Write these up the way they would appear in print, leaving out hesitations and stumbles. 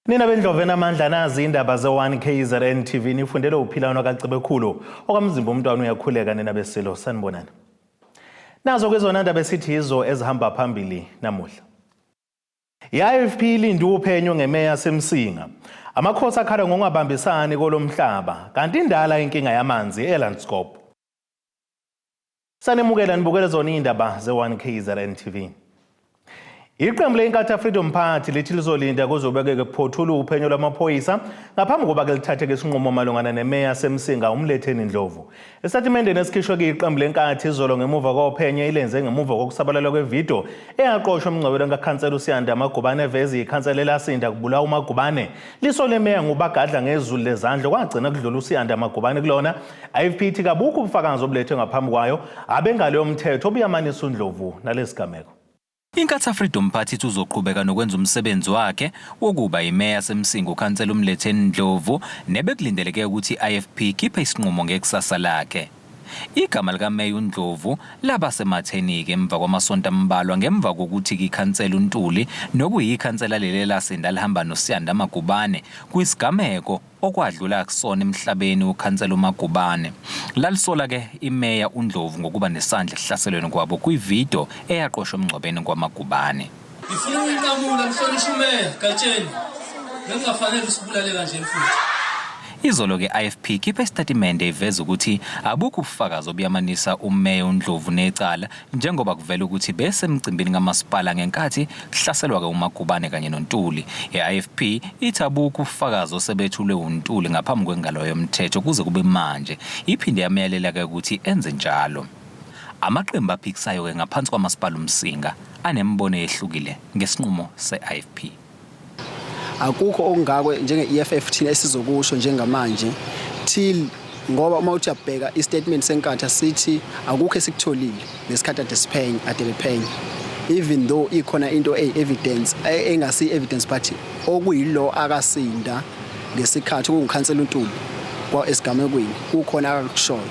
Nina bendlovena amandla nazi indaba ze1KZNTV nifundele uphilano kaCibekhulu okamzimba umntwana uyakhuleka nina besilo sanibonana. Nazo kwezona ndaba esithi izo ezihamba phambili namuhla. I-Ifp Ilinde Uphenyo Ngemeya Yasemsinga. Amakhosi akhala ngokungabambisani kolomhlaba kanti indala inkinga yamanzi eLandskop. Sanemukela nibukele zona indaba ze1KZNTV. Iqembu leNkatha Freedom Party lithi lizolinda kuzobekeke kuphothula uphenyo lwamaphoyisa ngaphambi kokuba lithatheke isinqumo malungana neMeya Yasemsinga umletheni Ndlovu. Estatimendeni esikhishwe kwiqembu leNkatha izolo ngemuva kophenyo ilenze ngemuva kokusabalala kwevideo eyaqoshwa emngcwabeni kaKhansela uSiyanda-Magubane eveza ikhansela elasinda kubulawa uMagubane liso leMeya ngubagadla ngezulu lezandla kwagcina kudlula uSiyanda-Magubane kulona. I-Ifp ithi kabukho ubufakazi obulethwe ngaphambi kwayo abengaleyo mthetho obuyamanisa uNdlovu nalesigameko. Inkatha Freedom Party uzoqhubeka nokwenza umsebenzi wakhe wokuba iMeya Yasemsinga ukhansela umletheni Ndlovu nebekulindeleke ukuthi I-Ifp ikhiphe isinqumo ngekusasa lakhe. Igama likaMeya uNdlovu laba sematheni-ke emva kwamasonto ambalwa ngemva kokuthi ikhansela uNtuli nokuyikhansela leli lasinda lihamba noSiyanda-Magubane kwisigameko okwadlula kusona emhlabeni ukhansela uMagubane. Lalisola-ke iMeya uNdlovu ngokuba nesandla esihlaselweni kwabo kwivideo eyaqoshwa emngcwabeni kwaMagubane. Ngifuna ukunqamula mhlonishwa uMeya Gatsheni. Ngingafanele usibulale kanje mfowethu. Izolo-ke I-Ifp ikhiphe isitatimende iveza ukuthi abukho ubufakazi obuyamanisa uMeya uNdlovu necala njengoba kuvela ukuthi besemcimbini kamasipala ngenkathi kuhlaselwa-ke uMagubane kanye noNtuli. I-Ifp ithi abukho ubufakazi osebethulwe uNtuli ngaphambi kwengalo yomthetho kuze kube manje iphinde yameyalela-ke ukuthi enze njalo. Amaqembu aphikisayo-ke ngaphansi kwamasipala uMsinga anembono ehlukile ngesinqumo se-Ifp. Akukho okungakwe njenge-EFF thina esizokusho njengamanje till ngoba uma uthi uyabheka istatement senkatha sithi akukho esikutholile lesikhathi ade bephenya even though ikhona into evidence engasi evidence but okuyilo akasinda ngesikhathi kungikhansela uNtuli kwa esigamekweni kukhona akakushoyo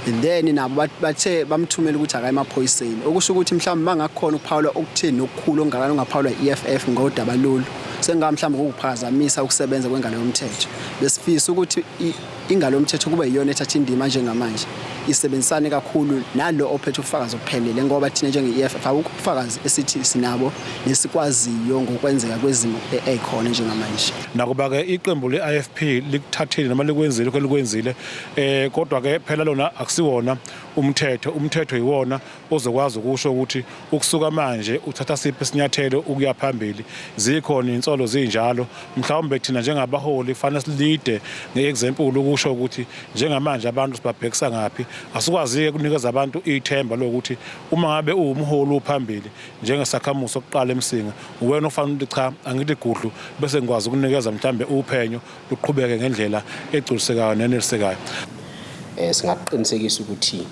and then nabo bathe bamthumela ukuthi akaye emaphoyiseni okusho ukuthi mhlawumbe bangakhona ukuphawula okutheni okukhulu ongakani ongaphawula i-EFF ngodaba lolu sengamhlawumbe ukuphazamisa ukusebenza kwengalo yomthetho besifisa ukuthi ingalo yomthetho kuba iyona ethatha indima njengamanje isebenzisane kakhulu nalo ophethe ubufakazi obuphelele ngoba thina njenge-EFF akukho ubufakazi esithi sinabo nesikwaziyo ngokwenzeka kwezimo ezikhona njengamanje. Nakuba-ke iqembu le-IFP likuthathile noma likwenzile lokho likwenzile kodwa-ke phela lona akusiwona umthetho yiwona ozokwazi ukusho ukuthi ukusuka manje uthatha siphi isinyathelo ukuya phambili. Zikhona insolo zinjalo mhlawumbe thina njengabaholi kufanele silide nge-example ukusho ukuthi njengamanje abantu sibabhekisa ngaphi asikwazi-ke kunikeza abantu ithemba lokuthi uma ngabe uwumholi uphambili njengesakhamuzi sokuqala eMsinga uwena ofanele ukuthi cha angithi gudlu bese ngikwazi ukunikeza mhlambe uphenyo luqhubeke ngendlela egculisekayo nenelisekayo. Singaqinisekisa ukuthi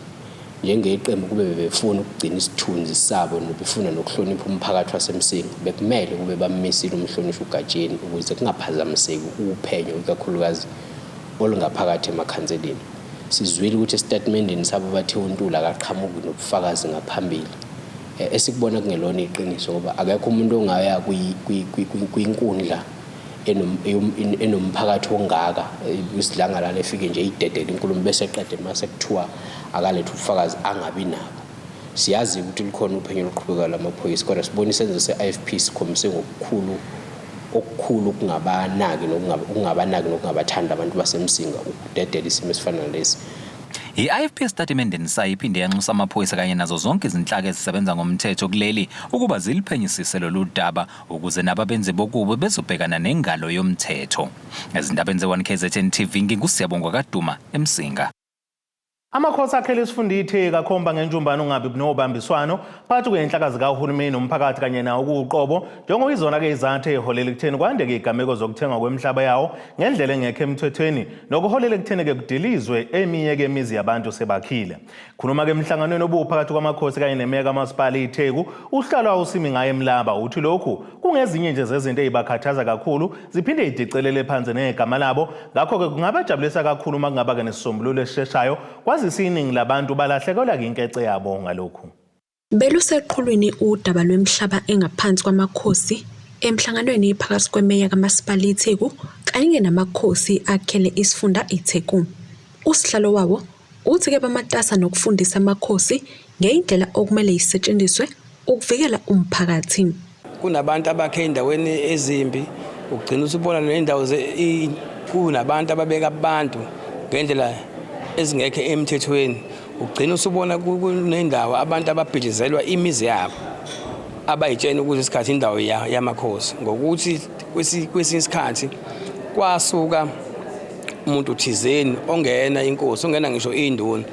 njengeqembu kube befuna ukugcina isithunzi sabo nobefuna nokuhlonipha umphakathi waseMsinga bekumele kube bammisile umhlonishwa uGatsheni ukuze kungaphazamiseki uphenyo ikakhulukazi olungaphakathi emakhanseleni. Sizwile ukuthi esitatimendeni sabo bathe uNtuli akaqhamuki nobufakazi ngaphambili esikubona kungelona iqiniso ngoba akekho umuntu ongaya kwinkundla enomphakathi ongaka isidlangalala efike nje idedele inkulumo bese eqede mase kuthiwa akalethe ubufakazi angabi nabo. Siyazi ukuthi likhona uphenyo oluqhubekayo lamaphoyisa kodwa sibona isenzo se-IFP sikhombise okukhulu ukungabanaki nokungabathanda abantu baseMsinga ukudedela isimo esifana nalesi. I-IFP estatimendeni sayo iphinde yanxusa amaphoyisa kanye nazo zonke izinhlaka ezisebenza ngomthetho kuleli ukuba ziliphenyisise lolu daba ukuze nababenzi bokubi bezobhekana nengalo yomthetho. Ezindabeni ze1KZNTV ngingusiyabongwa kaDuma eMsinga. Amakhosi akhele isifundithe kakhomba ngenjumbano ungabi nobambiswano phakathi kwenhlaka zikahulumeni nomphakathi kanye nawo kuqobo njengoba izona-ke izathu eziholela ekutheni kwandeke igameko zokuthengwa kwemihlaba yawo ngendlela engekho emthethweni nokuholela ekutheni-ke kudilizwe eminye-ke imizi yabantu sebakhile. Khuluma-ke emhlanganweni obuphakathi kwamakhosi kanye neMeya kaMasipala iTheku uhlalo awusimi ngaye eMlaba uthi lokhu kungezinye nje zezinto ezibakhathaza kakhulu ziphinde zidicelele phansi negama labo ngakho-ke kungabajabulisa kakhulu uma kungaba-ke nesisombululo esisheshayo kwazisa iningi labantu balahlekelwa inkece yabo ngalokhu. Beluseqhulwini udaba lwemhlaba engaphansi kwamakhosi Emhlanganweni phakathi kwemeya kamasipala iTheku kanye namakhosi akhele isifunda iTheku. Usihlalo wabo uthi-ke bamatasa nokufundisa amakhosi ngeyindlela okumele isetshenziswe ukuvikela umphakathi. Kunabantu abakhe endaweni ezimbi, ugcina usubona nendawo kunabantu ababeka abantu ngendlela ezingekho emthethweni. Ugcina usubona kunendawo abantu ababhijizelwa imizi yabo abayitshena ukuthi isikhathi indawo yamakhosi, ngokuthi kwesinye isikhathi kwasuka umuntu thizeni ongena inkosi, ongena ngisho induna,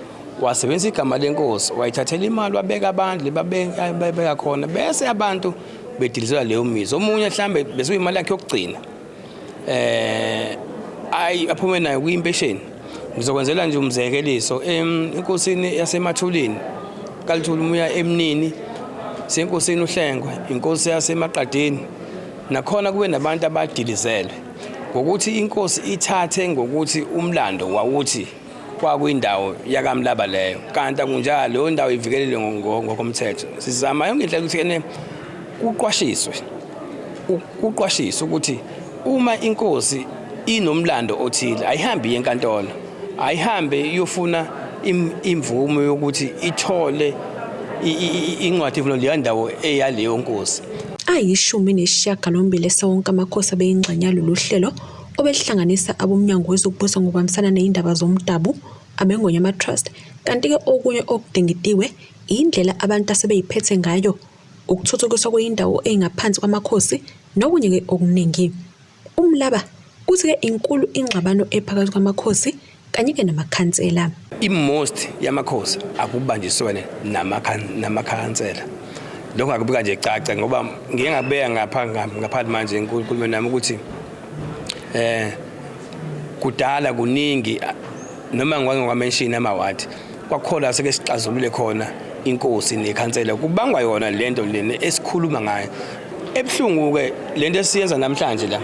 wasebenzisa igama lenkosi, wayithathela imali wabeka abantu babeka khona, bese abantu bedilizelwa leyo mizi. Omunye mhlambe bese imali yakhe yokugcina aphume nayo kuyimpesheni. Ngizokwenzela nje umzekeliso enkosini yasemathulini kalithula umuya emnini, senkosini uhlengwe, inkosi yasemaqadeni, nakhona kube nabantu abadilizelwe ngokuthi inkosi ithathe ngokuthi umlando wawuthi kwakuyindawo yakamlaba leyo, kanti akunjalo, leyo ndawo ivikelele ngokomthetho. Sizama yonke indlela ukuthi kuqwashiswe ukuthi uma inkosi inomlando othile ayihambi enkantolo, ayihambe iyofuna imvumo yokuthi ithole incwadi leyo ndawo eyaleyo nkosi. I-18 esawonke amakhosi abeyingxenye yalolu hlelo obehlanganisa abomnyango wezokubusa ngokubambisana nezindaba zomdabu, abengonya ama-trust, kanti-ke okunye okudingitiwe indlela abantu asebeyiphethe ngayo, ukuthuthukiswa kweyindawo engaphansi kwamakhosi nokunye-ke okuningi. Umlaba uthi-ke inkulu ingxabano ephakathi kwamakhosi kanye-ke namakhansela. Most yamakhosi akubanjiswene namakhansela. Lokho akubika nje caca ngoba ngike ngabeka ngaphandle manje enkulumo nami ukuthi kudala kuningi noma ngwamention amawadi kwakhola seke sixazulule khona inkosi nekhansela kubangwa yona lento lene esikhuluma ngayo. Ebhlungu ke lento esiyenza namhlanje la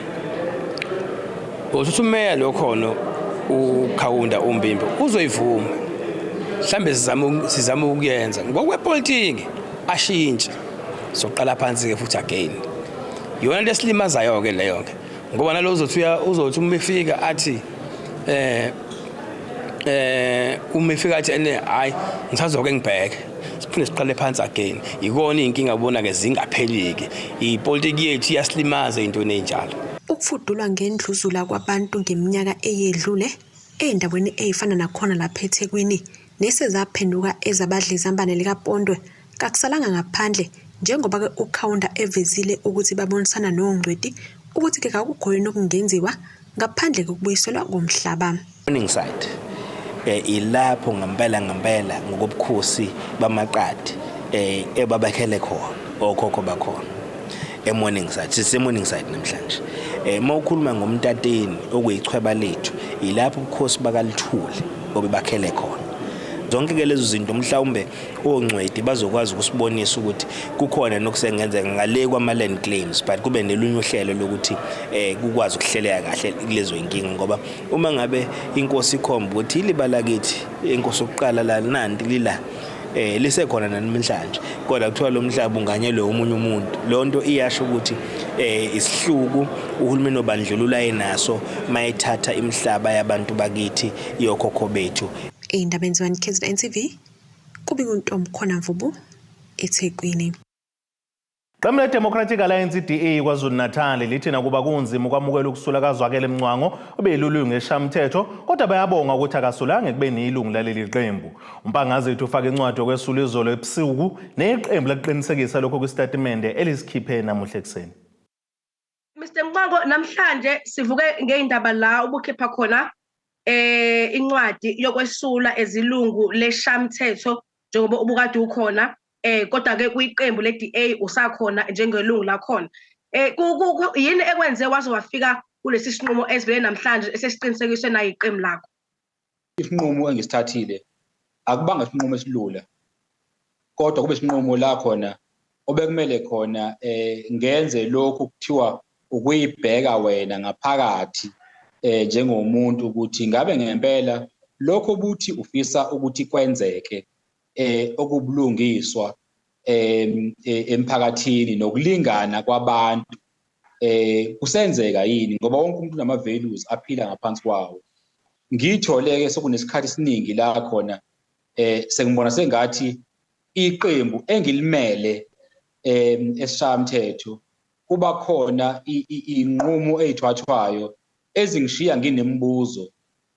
usumeya lokhono ukhawunda umbimbi uzoyivuma, mhlambe sizama ukuyenza ngokwepolitiki ashintshe, soqala phansi ke futhi again yona lesilimazayo ke leyo ke ngoba nalozo uzothi umefika athi umefika athi hayi ngisazoke ngibheke, siphinde siqale phansi again. Ikona inkinga ubona ke zingapheliki, ipolitiki yethu iyasilimaza into enjalo. Ukufudulwa ngendluzula kwabantu ngeminyaka eyedlule endaweni ezifana nakhona lapha eThekwini nesezaphenduka ezabadlizambane likaPondwe kakusalanga ngaphandle, njengoba ke ukhawunda evezile ukuthi babonisana noNgcweti ukuthi ke akukho yini okungenziwa ngaphandle kokubuyiselwa komhlaba. Morning side ilapho ngempela ngokubukhosi bamaqadi ebabakhele khona okhokho bakhona morning side, sise-morning side namhlanje. Mawukhuluma ngomtateni okuyichweba lethu ilapho ubukhosi bakalithuli obebakhele khona. Zonke ke lezo zinto mhlawumbe oNgcweti bazokwazi ukusibonisa ukuthi kukhona nokusengenzeka ngale kwama-land claims, but kube nelunye uhlelo lokuthi kukwazi ukuhleleka kahle kulezo inkinga, ngoba uma ngabe inkosi ikhomba ukuthi ilibala kithi inkosi yokuqala la nanti lila lisekhona namhlanje kodwa kuthiwa lo mhlaba unganyelwe umunye umuntu, lonto iyasho ukuthi isihluku uhulumeni obandlulula enaso mayithatha imihlaba yabantu bakithi yokhokho bethu. Indabeni zika-KZNTV kubika uNtombi khona Mvubu eThekwini. Qembu le-Democratic Alliance DA KwaZulu-Natal lithi nakuba kunzima ukwamukela ukusulakazwa ke lemncwango obeyilulungu eshamthetho, kodwa bayabonga ukuthi akasulanga ekubeni ilungu laleli qembu. Umpangazi wethu ufaka incwadi yokwesula izolo ebusuku neqembu laqinisekisa lokho kwistatimende elisikhiphe namuhla ekuseni. Mr. Mncwango, namhlanje sivuke ngeindaba la ubukhipha khona incwadi yokwesula ezilungu leshamthetho njengoba ubukade ukhona kodwa ke kuyiqembu le-DA usakhona njengelungu lakhona. Yini ekwenze waze wafika kulesi sinqumo esivele namhlanje esesiqinisekiswe nayo iqembu lakho? Isinqumo engisithathile akubanga isinqumo esilula, kodwa kube isinqumo la khona obekumele khona ngenze lokhu kuthiwa ukuyibheka wena ngaphakathi njengomuntu ukuthi ngabe ngempela lokho buthi ufisa ukuthi kwenzeke okubulungiswa emphakathini nokulingana kwabantu kusenzeka yini ngoba wonke umuntu unama values aphila ngaphansi kwawo. Ngithole ke sokunesikhathi esiningi la khona sengibona sengathi iqembu engilimele esishayamthetho kuba khona inqumo ezithathwayo ezingishiya nginemibuzo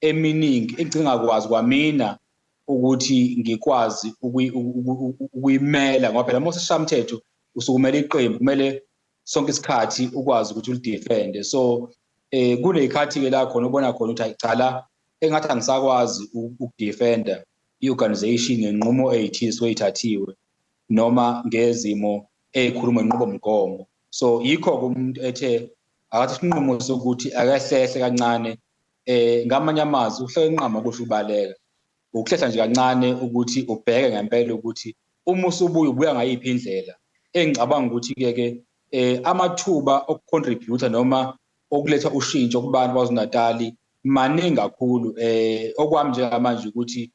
eminingi engicanga kwazi kwamina ukuthi ngikwazi ukuyimela ngoba phela mase sishamthetho usukumela iqembu kumele sonke isikhathi ukwazi ukuthi ulidefende. So kuneyikhathi ke la khona ubona khona ukuthi ayicala engathi angisakwazi ukudefenda iorganization ngenqumo ezithiso ezithathiwe noma ngezimo ezikhuluma inqubomgomo. So yikho umuntu ethe akathi isinqumo sokuthi akahlehle kancane ngamanye amazwi uhlele inqama kusho ubaleka ukuhlehla nje kancane ukuthi ubheke ngempela ukuthi uma usubuya ngayiphi indlela engicabanga ukuthi ke amathuba okucontribute noma okuletha ushintsho kubantu baZulu-Natal maningi kakhulu okwami njengamanje ukuthi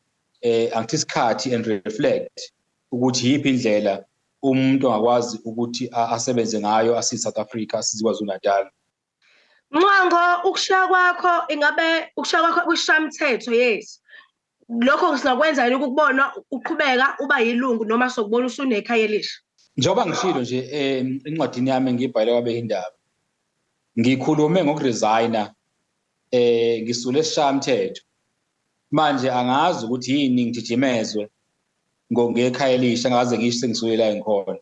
angithi isikhathi and reflect ukuthi yiphi indlela umuntu angakwazi ukuthi asebenze ngayo asi South Africa asizi KwaZulu-Natal. Mncwango ukushiya kwakho ingabe ukushiya kwakho kwishamthetho yes. Lokho singakwenza yini ukubona uqhubeka uba yilungu noma sokubona usunekhaya elisha? Njengoba ngishilo nje encwadini yami ngibhayile kwabe indaba. Ngikhulume ngokuresigna ngisule esishamthetho. Manje angazi ukuthi yini ngijijimezwe ngekhaya elisha ngaze ngisho sengisulela ngikhona.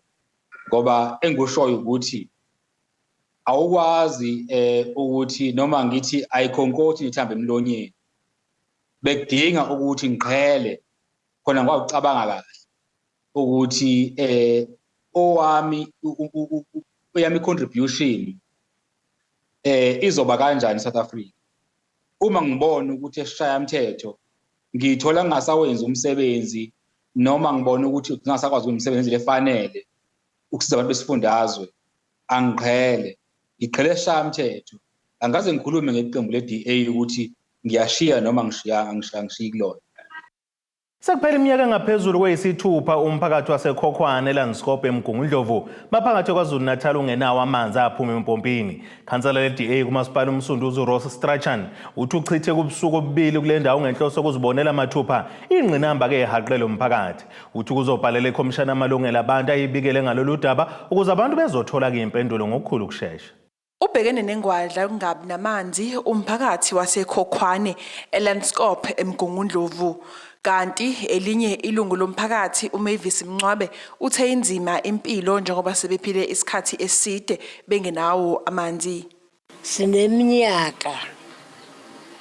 Ngoba engushoyo ukuthi awukwazi ukuthi noma ngithi ayikhonkoti nithambe emlonyeni. Bekudinga ukuthi ngiqhele khona ngawucabanga kahle ukuthi owami uyami contribution izoba kanjani South Africa. Uma ngibona ukuthi esishayamthetho ngithola ngingasawenza umsebenzi noma ngibona ukuthi ngingasakwazi umsebenzi lefanele ukusiza abantu besifundazwe angiqhele ngiqhele esishayamthetho angaze ngikhulume ngeqembu le-DA ukuthi ngiyashiya noma ngishiya kulona. Sekuphela iminyaka engaphezulu kweyisithupha umphakathi waseKhokhwane eLandskop eMgungundlovu maphakathi kwaZulu-Natal ungenawo amanzi aphuma empompini. Khansela le-DA kumasipala umsunduzi Ross Strachan uthi uchithe kubusuku obubili kule ndawo ngenhloso ukuzibonela mathupha ingqinamba ke ehaqele umphakathi. Uthi kuzobhalela ikhomishana amalungelo abantu ayibikele ngalolu daba ukuze abantu bezothola ke impendulo ngokukhulu ukusheshsha. Ubhekene nengwadla kungabi namanzi umphakathi waseKhokhwane eLandskop eMgungundlovu. Kanti elinye ilungu lomphakathi uMavis Mncwabe uthe inzima impilo njengoba sebephile isikhathi eside bengenawo amanzi. Sineminyaka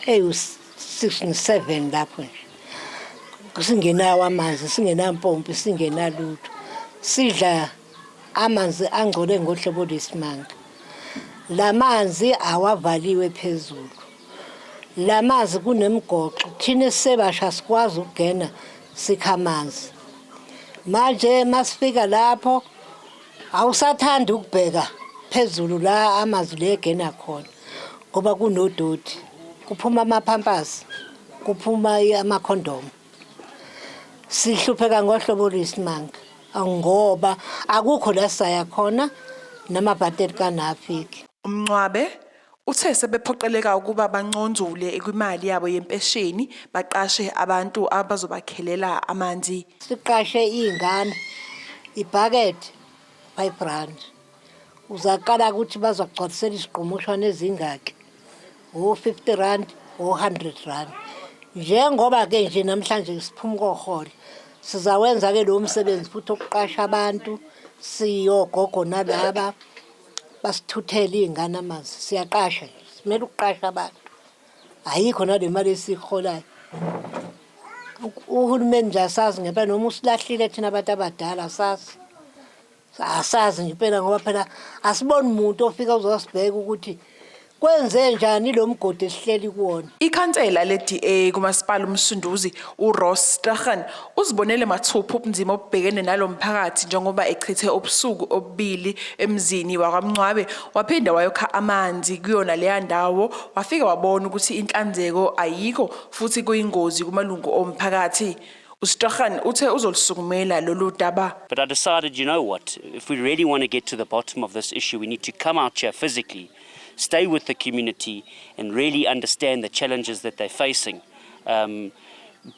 67 lapho singenawo amanzi, singenampompi, singenalutho. Sidla amanzi angcole ngohlobo lwesimanga. Lamanzi awavaliwe phezulu. Lamanzi kunemgoqo thina sebasha sikwazi ukugena sikhamanzi. Manje masifika lapho awusathanda ukubheka phezulu la amanzi legena khona ngoba kunodoti kuphuma amaphampasi kuphuma amakhondom. Sihlupheka ngohlobo lwesimanga ngoba akukho la saya khona namabhateri kanafiki. Umncwabe uthe sebephoqeleka ukuba banconzule kwimali yabo yempesheni baqashe abantu abazobakhelela amanzi. Siqashe izingane ibhaket 5 rand. Uzaqala ukuthi bazogcwalisela isiqhumushwana ezingaki. O 50 rand, o 100 rand. Njengoba ke nje namhlanje siphuma koholo. Sizawenza ke lo msebenzi futhi ukuqasha abantu siyogogo nalaba basithuthele izingane amanzi siyaqasha simele ukuqasha abantu ayikho nale mali esiholayo uhulumeni nje asazi ngempela noma usilahlile thina abantu abadala asazi ngempela ngoba phela asiboni umuntu ofika uzosibheka ukuthi kwenze njani lo mgodi esihleli kuwona. Ikhansela le-DA kumasipala umsunduzi uRoss Strachan uzibonele mathupha ubunzima obhekene nalo mphakathi njengoba echithe ubusuku obubili emzini wakwaMncwabe waphinda wayokha amanzi kuyona leya ndawo wafika wabona ukuthi inhlanzeko ayikho futhi kuyingozi kumalungu omphakathi. uStrachan uthe uzolisukumela lolu daba. But I decided, you know what, if we really want to get to the bottom of this issue, we need to come out here physically, stay with the community and really understand the challenges that they're facing.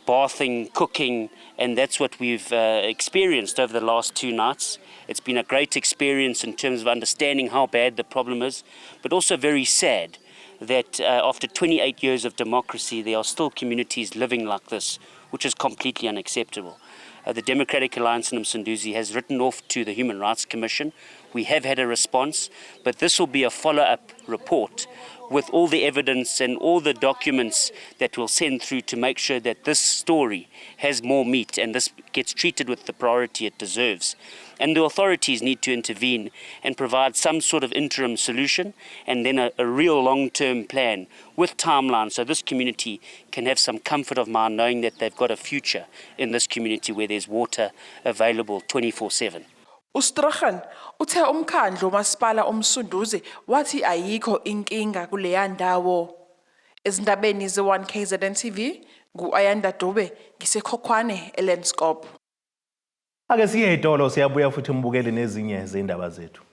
Bathing, cooking, and that's what we've experienced over the last 2 nights. It's been a great experience in terms of understanding how bad the problem is, but also very sad that after 28 years of democracy, there are still communities living like this, which is completely unacceptable. The Democratic Alliance in Msunduzi has written off to the Human Rights Commission. We have had a response, but this will be a follow-up report with all the evidence and all the documents that we'll send through to make sure that this story has more meat and this gets treated with the priority it deserves. And the authorities need to intervene and provide some sort of interim solution and then a real long-term plan with timelines so this community can have some comfort of mind knowing that they've got a future in this community where there's water available 24/7. uStrachan uthe umkhandlu umasipala omsunduzi wathi ayikho inkinga kuleya ndawo. Ezindabeni ze1KZNTV nguAyanda Dube ngisekhokhwane eLandskop. Ake siye etolo siyabuya futhi mbukele nezinye zindaba zethu.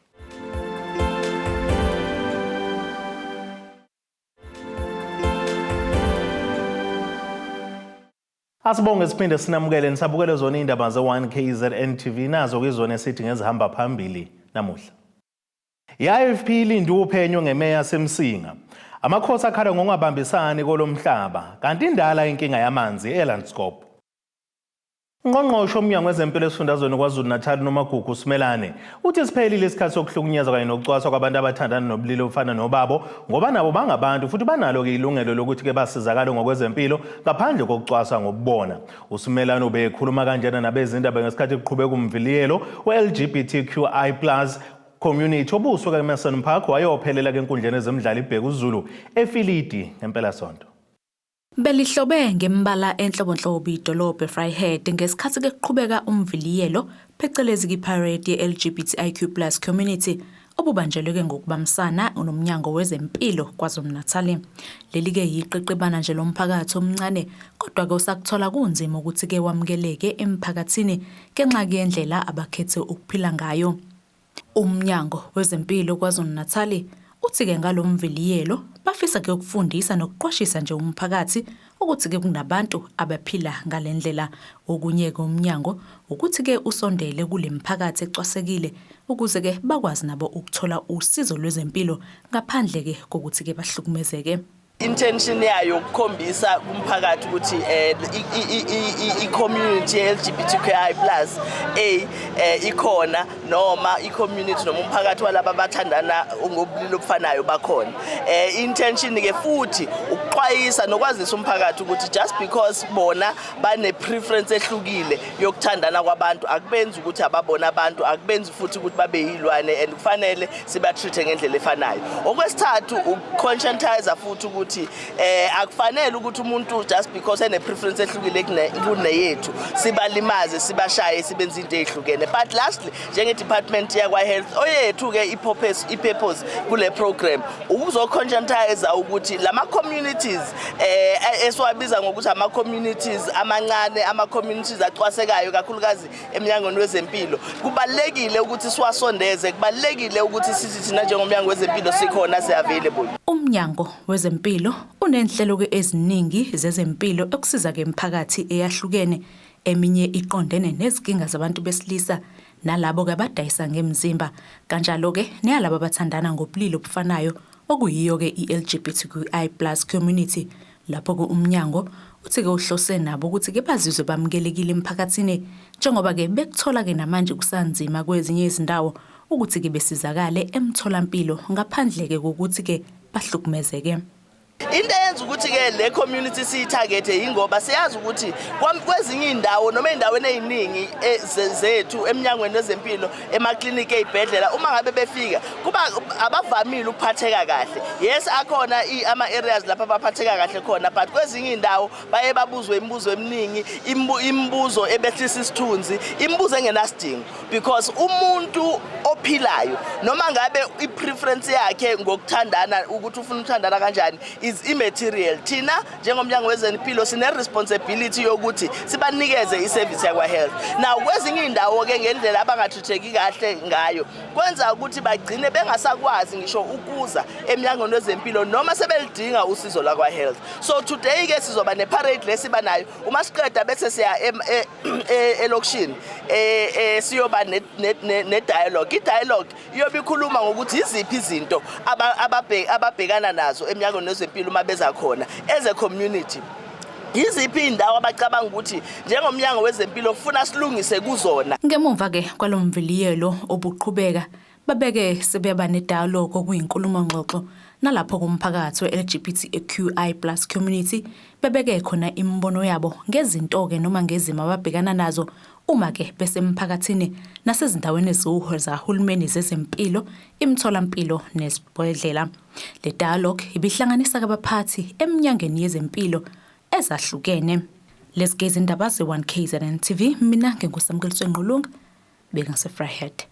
Asibonge siphinde sinamukele nisabukele zona indaba ze1KZNTV nazo kwizona esithi ngezihamba phambili namuhla. I-Ifp ilinde uphenyo Ngemeya Yasemsinga. Amakhosi akhala ngokungabambisani kolomhlaba kanti indala inkinga yamanzi eLandskop. Ngqongqoshe omnyango wezempilo esifundazweni KwaZulu-Natal noMagugu Simelane uthi siphelile isikhathi sokuhlukunyezwa kanye nokucwaswa kwabantu abathandana nobulili ofana nobabo ngoba nabo bangabantu futhi banalo ke ilungelo lokuthi ke basizakale ngokwezempilo ngaphandle kokucwaswa ngokubona. uSimelane ubekhuluma kanjena nabezindaba ngesikhathi kuqhubeka umviliyelo we-LGBTQI+ community obusuka eMason Park wayophelela ke enkundleni ezemidlalo iBheka uZulu eFilidi ngempelasonto. Belihlobe ngembala enhlobonhlobo idolobha eFryhead ngesikhathi ke kuqhubeka umviliyelo phecelezi ki-parade ye-LGBTIQ+ community obubanjelwe ngokubambisana nomnyango wezempilo KwaZulu-Natal. Leli ke yiqeqebana nje lomphakathi omncane kodwa ke usakuthola kunzima ukuthi ke wamukeleke emphakathini ngenxa yendlela abakhethe ukuphila ngayo. Umnyango wezempilo KwaZulu-Natal uthi ke ngalomviliyelo bafisa ke ukufundisa nokuqwashisa nje umphakathi ukuthi ke kunabantu abaphila ngalendlela. Okunye ke umnyango ukuthi ke usondele kule mphakathi ecwasekile ukuze ke bakwazi nabo ukuthola usizo lwezempilo ngaphandle ke kokuthi ke bahlukumezeke. Intention yayo ukukhombisa kumphakathi ukuthi i-community LGBTQI+ ikhona noma i-community noma umphakathi walabo abathandana ngobulili obufanayo bakhona. Intention ke futhi ukuxwayisa nokwazisa umphakathi ukuthi just because bona bane preference ehlukile yokuthandana kwabantu akubenzi ukuthi ababona abantu, akubenzi futhi ukuthi babe yilwane and kufanele sibatreat ngendlela efanayo. Okwesithathu uconscientize futhi ukuthi akufanele ukuthi umuntu just because ene preference ehlukile kuneyethu sibalimaze sibashaye sibenza into ehlukene. But lastly njenge department yakwa health oyethu ke i-purpose kule program ukuzoconscientize ukuthi lama communities esiwabiza ngokuthi ama communities amancane, ama communities acwasekayo kakhulukazi emnyangweni wezempilo kubalekile ukuthi siwasondeze, kubalekile ukuthi sithi thina njengomnyango wezempilo sikhona available. Umnyango wezempilo unenhlelo ke eziningi zezempilo okusiza ke emphakathi eyahlukene eminye iqondene nezinkinga zabantu besilisa nalabo ke abadayisa ngemzimba kanjalo ke neyalabo abathandana ngobulili obufanayo okuyiyo ke i-LGBTQI+ community. Lapho ke umnyango uthi ke uhlose nabo ukuthi ke bazizwe bamukelekile emphakathini njengoba ke bekuthola ke namanje kusanzima kwezinye izindawo ukuthi ke besizakale emtholampilo ngaphandle ke ukuthi ke bahlukumezeke. Into yenza ukuthi ke le community siyitarget ingoba siyazi ukuthi kwezinye indawo noma endaweni eziningi zethu eminyangweni wezempilo emakliniki ezibhedlela uma ngabe befika kuba abavamile ukuphatheka kahle. Yes akhona ama areas lapha abaphatheka kahle khona but kwezinye indawo baye babuzwe imibuzo eminingi, imibuzo ebehlisa isithunzi, imibuzo engenasidingo because umuntu ophilayo noma ngabe ipreference yakhe ngokuthandana ukuthi ufuna ukuthandana kanjani is immaterial. Thina njengomnyango wezempilo sine responsibility yokuthi sibanikeze iservice yakwa health. Now kwezinye indawo ke ngendlela abangathutheki kahle ngayo kwenza ukuthi bagcine bengasakwazi ngisho ukuza emnyangweni wezempilo noma sebelidinga usizo lakwa health. So today ke sizoba ne parade lesibanayo uma siqeda bese siya elokishini siyoba ne dialogue. I-dialogue iyobe ikhuluma ngokuthi iziphi izinto ababhekana nazo emnyangweni wezempilo uma beza khona as a community. Iziphi indawo abacabanga ukuthi njengomnyango wezempilo ufuna silungise kuzona. Ngemuva ke kwalomviliyelo obuqhubeka babeke sebeba ne-dialogue okuyinkulumo ngxoxo nalapho kumphakathi we-LGBTQI+ community bebeke khona imbono yabo ngezinto ke noma ngezimo ababhekana nazo uma ke besemphakathini nasezindaweni zahulumeni zezempilo, imitholampilo nesibhedlela. Le dialogue ibihlanganisa abaphathi eminyangweni yezempilo ezahlukene. Lesigezi indaba ze1KZNTV, mina nginguSamkeliswe Ngqulunga bengasefryhead.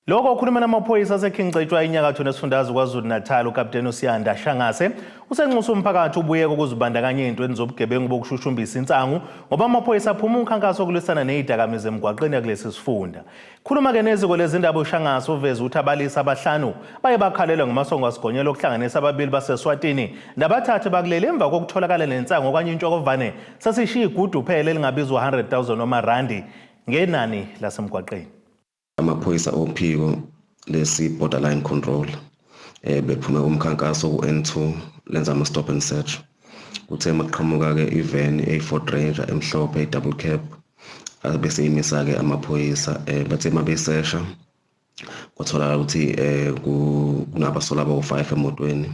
Lokho ukhuluma namaphoyisa aseKingcetshwa inyakatho nesifundazwe KwaZulu-Natal uKapteni uSiyanda Shangase usenxusa umphakathi ubuye ukuzibandakanya ezintweni zobugebengu bokushushumbisa insangu ngoba amaphoyisa aphuma umkhankaso wokulisana nezidakamizwa emgwaqeni kulesi sifunda. Khuluma ke neziko lezindaba uShangase uveza ukuthi abalisa abahlanu baye bakhalelwa ngumasongo asigonyela okuhlanganisa ababili baseSwatini nabathathu bakulele emva kokutholakala nensangu okanye intshokovane sasishiya igudu phela elingabizwa 100,000 noma randi ngenani lasemgwaqeni. Amaphoyisa ophiko lesi borderline control bephume umkhankaso ku-N2 lenza ama stop and search kuthe maqhamuka ke ivan A4 Ranger emhlophe double cab bese imisa ke amaphoyisa bathe mabesesha kwatholakala ukuthi kunabasola aba5 emotweni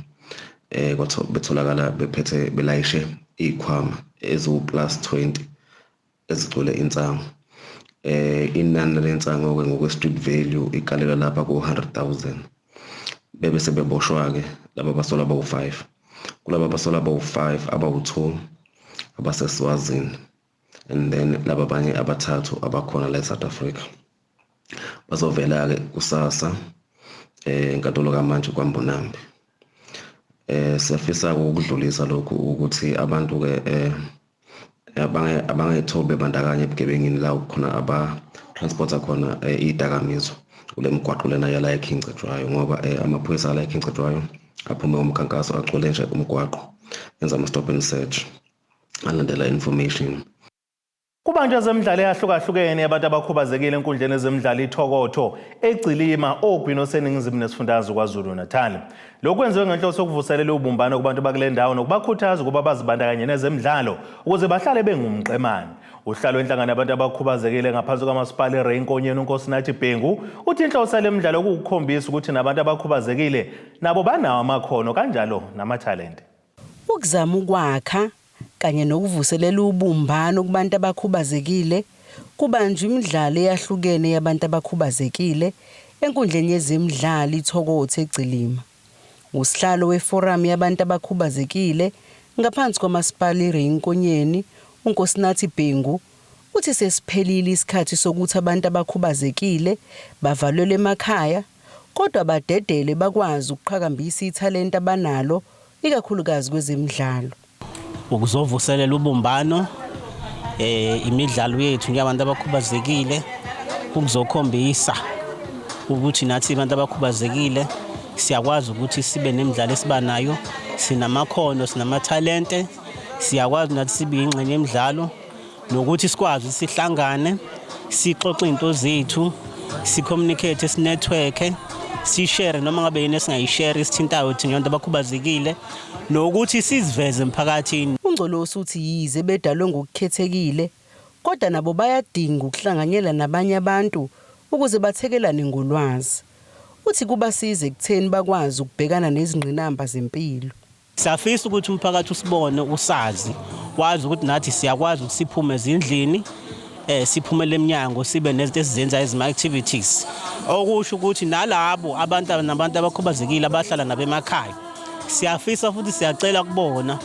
betholakala bephethe belayishe ikhwama ezu +20 ezigcwele insangu. Inani lensango ke ngokwe street value ikalela lapha ku 100,000 bese beboshwa ke laba basola aba5 kulaba basola aba5 aba2 abaseswazini and then laba abanye abathathu abakhona la eSouth Africa bazovela ke kusasa enkantolo kaMantshi kwaMbonambi. Siyafisa ukudlulisa lokhu ukuthi abantu ke abangayithobe bandakanye ebugebengini la khona aba-transporta khona izidakamizwa kule migwaqo lena yala eKingcetshwayo ngoba amaphoyisa ala eKingcetshwayo aphume umkhankaso agcwele nje umgwaqo enza ama-stop and search alandela information. Kubanjwe ezemidlalo eyahlukahlukene abantu abakhubazekile enkundleni ezemidlalo iThokotho eGcilima oGwini oseningizimu nesifundazwe KwaZulu-Natal. Lokhu kwenziwe ngenhloso yokuvuselela ubumbano kubantu bakule ndawo nokubakhuthaza ukuba bazibandakanye nezemidlalo ukuze bahlale bengumqemane. Uhlalo wenhlangano yabantu abakhubazekile ngaphansi kwamasipala eReinkonyeni uNkosinathi Bhengu uthi inhloso yalemidlalo ukukhombisa ukuthi nabantu abakhubazekile nabo banawo amakhono kanjalo namathalente. Ukuzama ukwakha kanye nokuvuselela ubumbano kubantu abakhubazekile kubanjwe imidlalo eyahlukene yabantu abakhubazekile enkundleni yezemidlalo iThokotho eGcilima. Usihlalo weforum yabantu abakhubazekile ngaphansi kwamasipala eReinkonyeni uNkosinathi Bhengu uthi sesiphelile isikhathi sokuthi abantu abakhubazekile bavalelwe emakhaya kodwa badedele bakwazi ukuqhakambisa ithalente abanalo ikakhulukazi kwezemidlalo. Ukuzovuselela ubumbano imidlalo yethu nyabantu abakhubazekile ukuzokhombisa ukuthi nathi abantu abakhubazekile siyakwazi ukuthi sibe nemidlalo esibanayo, sinamakhono, sinamathalente, siyakwazi nathi sibe ingxenye yemidlalo nokuthi sikwazi sihlangane, sixoxe into zethu, sicommunicate, sinetwork, sishare noma ngabe yini esingayishare isithintayo thina abantu abakhubazekile nokuthi siziveze emphakathini. UNgcolosi uthi yize bedalwe ngokukhethekile kodwa nabo bayadinga ukuhlanganyela nabanye abantu ukuze bathekelane ngolwazi. Uthi kubasiza ekutheni bakwazi ukubhekana nezingqinamba zempilo. Siyafisa ukuthi umphakathi usibone usazi wazi ukuthi nathi siyakwazi ukuthi siphume ezindlini siphumele eminyango sibe nezinto esizenza ezima activities okusho ukuthi nalabo abantu nabantu abakhubazekile abahlala nabo emakhaya siyafisa futhi siyacela kubona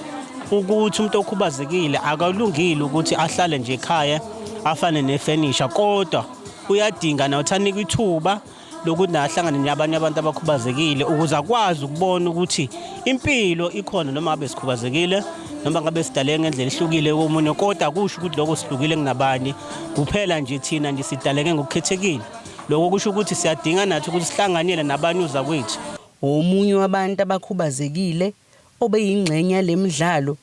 ukuthi umuntu okhubazekile akalungile ukuthi ahlale nje ekhaya afane nefurniture kodwa uyadinga nawuthi anikwe ithuba lokuthi nahlangane nabanye abantu abakhubazekile ukuze akwazi ukubona ukuthi impilo ikhona noma ngabe sikhubazekile noma ngabe sidale ngendlela ehlukile komunye kodwa kusho ukuthi lokho sihlukile kunabanye kuphela nje thina nje sidaleke ngokukhethekile lokho kusho ukuthi siyadinga nathi ukuthi sihlanganyele nabanye uzakwethu. Omunye wabantu abakhubazekile obeyingxenye lemidlalo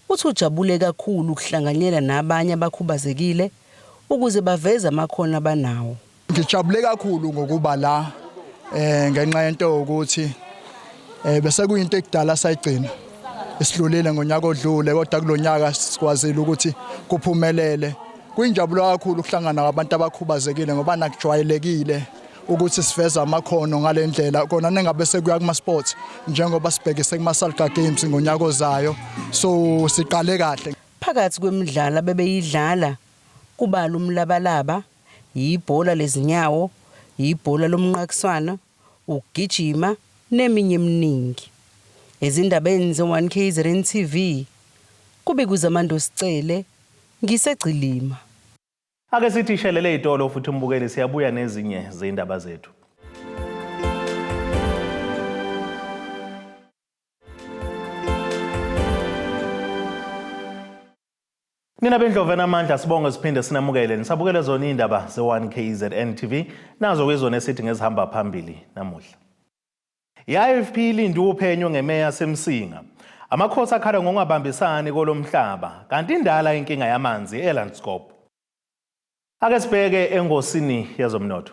uthi ujabule kakhulu ukuhlanganyela nabanye abakhubazekile ukuze baveze amakhono abanawo. Ngijabule kakhulu ngokuba la ngenxa yento ukuthi bese kuyinto ekudala sayigcina esidlulile ngonyaka odlule kodwa kulonyaka sikwazile ukuthi kuphumelele. Kuyinjabulo kakhulu ukuhlangana nabantu abakhubazekile ngoba nakujwayelekile ukuthi siveza amakhono ngalendlela kona nengabe sekuya kuma sports njengoba sibhekise kuma Salga Games ngonyaka ozayo so siqale kahle. Phakathi kwemidlalo bebeyidlala kubala umlabalaba, ibhola lezinyawo, ibhola lomnqakiswana, ukugijima neminye eminingi. Ezindabeni ze1KZNTV kube kuzamando sicele ngisegcilima. Ake sithi shelele itolo futhi umbukeli siyabuya nezinye zeindaba zethu. Nina bendlovena amandla sibonge siphinde sinamukele nisabukele zona indaba ze1KZNTV nazo kwezona esithi ngezihamba phambili namuhla. I-Ifp Ilinde Uphenyo Ngemeya Yasemsinga. Amakhosi akhala ngokungabambisani kolomhlaba kanti indala inkinga yamanzi eLandskop. Ake sibheke engosini yezomnotho.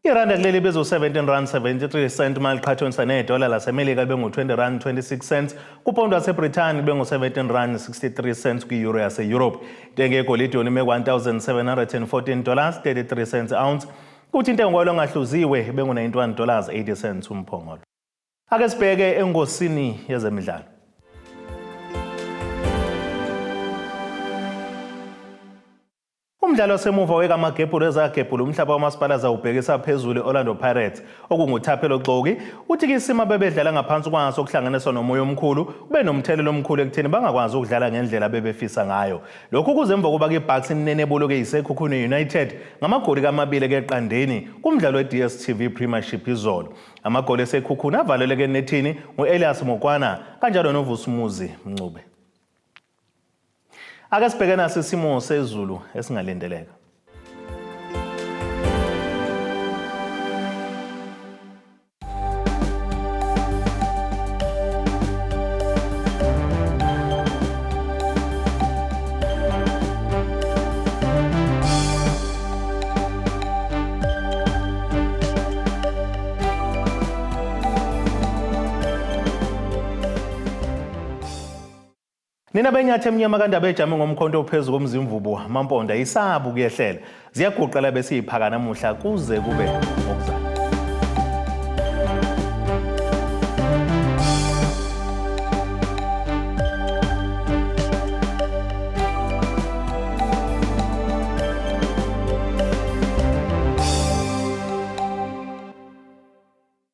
Iranda kuleli bezo 17.73 maliqhathaniswa nedola laseMelika bengu 20.26 kupondo waseBrithani bengu 17.63 kwi-euro yase-Europe. Intengo yegolide yonime $1,714.33 ounce. Kuthi intengo yalo ngahluziwe bengu $91.80 umphongolo. Ake sibheke engosini yezemidlalo. Umdlalo semuva wekamagebhulu ezagebhulu umhlaba wamasipala zawubhekisa phezulu Orlando Pirates okunguthaphelo Xoki uthi kisima bebedlala ngaphansi kwaso okuhlanganiswa nomoya omkhulu kube nomthelelo omkhulu ekutheni bangakwazi ukudlala ngendlela bebefisa ngayo. Lokhu kuzemva kuba ke-Bucks inenebuluke isekhukhune United ngamagoli kamabili keqandeni kumdlalo we-DStv Premiership izolo. Amagoli esekhukhune avaleleke nethini ngo-Elias Mokwana kanjalo noVusumuzi Mncube. Ake sibheke naso isimo sezulu esingalindeleka. Nina benyathi emnyama kandaba ejame ngomkhonto ophezulu komzimvubu Mamponda isabu kuyehlela ziyaguqala bese iphaka namuhla kuze kube